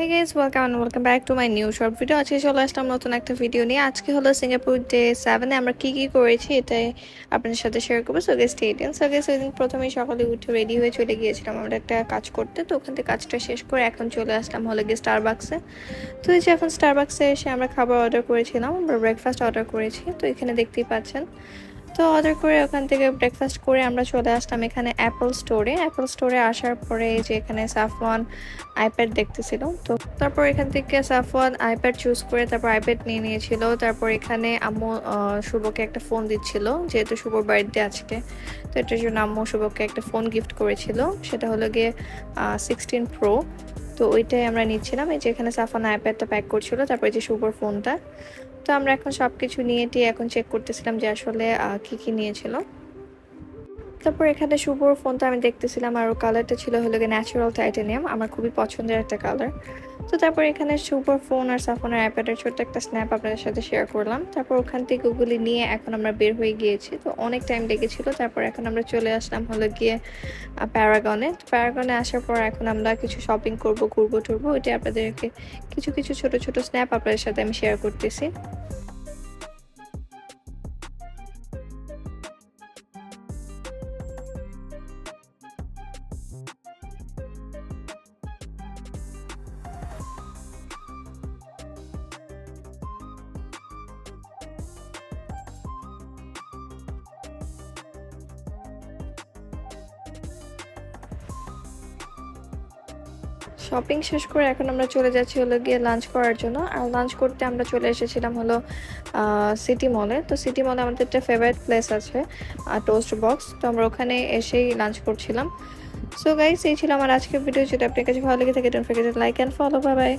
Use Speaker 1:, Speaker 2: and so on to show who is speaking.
Speaker 1: Hey guys, welcome and welcome back to my new short video. আজকে চলে আসলাম নতুন একটা ভিডিও নিয়ে। আজকে হলো সিঙ্গাপুর ডে 7 এ আমরা কি করেছি এটাই আপনাদের সাথে শেয়ার করবো। So guys stay tune. So guys ওইদিন প্রথমেই সকালে উঠে রেডি হয়ে চলে গিয়েছিলাম আমরা একটা কাজ করতে। তো ওখান থেকে কাজটা শেষ করে এখন চলে আসলাম হলো গিয়ে স্টারবাকসে। তো এই যে এখন স্টারবাকসে এসে আমরা খাবার অর্ডার করেছিলাম, আমরা ব্রেকফাস্ট অর্ডার করেছি। তো এখানে দেখতেই পাচ্ছেন। তো অর্ডার করে ওখান থেকে ব্রেকফাস্ট করে আমরা চলে আসলাম এখানে অ্যাপল স্টোরে আসার পরে যে এখানে সাফওয়ান আইপ্যাড দেখতেছিল। তো তারপর এখান থেকে সাফওয়ান আইপ্যাড চুজ করে তারপর আইপ্যাড নিয়ে নিয়েছিল। তারপর এখানে আম্মু শুভকে একটা ফোন দিচ্ছিল, যেহেতু শুভর বার্থডে আজকে, তো এটার জন্য আম্মু শুভকে একটা ফোন গিফট করেছিল, সেটা হলো গিয়ে 16 প্রো। তো ওইটাই আমরা নিচ্ছিলাম। এই যে এখানে সাফওয়ান আইপ্যাডটা প্যাক করছিল, তারপর এই যে শুভর ফোনটা। তো আমরা এখন সবকিছু নিয়ে টিয়ে এখন চেক করতেছিলাম যে আসলে কি নিয়েছিল। তারপর এখানে শুভর ফোনটা আমি দেখতেছিলাম, আর কালারটা ছিল হলো গিয়ে ন্যাচারাল টাইটানিয়াম, আমার খুবই পছন্দের একটা কালার। তো তারপর এখানে শুভর ফোন আর সাফনের আইপ্যাডের ছোট্ট একটা স্ন্যাপ আপনাদের সাথে শেয়ার করলাম। তারপর ওখান থেকে ওগুলি নিয়ে এখন আমরা বের হয়ে গিয়েছি। তো অনেক টাইম লেগেছিল। তারপর এখন আমরা চলে আসলাম হলো গিয়ে প্যারাগনে আসার পর এখন আমরা কিছু শপিং করবো, ঘুরবো টুরবো, ওইটা আপনাদেরকে কিছু কিছু ছোট ছোট স্ন্যাপ আপনাদের সাথে আমি শেয়ার করতেছি। শপিং শেষ করে এখন আমরা চলে যাচ্ছি হলো গিয়ে লাঞ্চ করার জন্য। আর লাঞ্চ করতে আমরা চলে এসেছিলাম হলো সিটি মলে। তো সিটি মলে আমাদের একটা ফেভারিট প্লেস আছে, টোস্ট বক্স। তো আমরা ওখানে এসেই লাঞ্চ করছিলাম। সো গাইস, এই ছিল আমার আজকের ভিডিও। যদি আপনার কাছে ভালো লেগে থাকে don't forget to like and follow. Bye bye.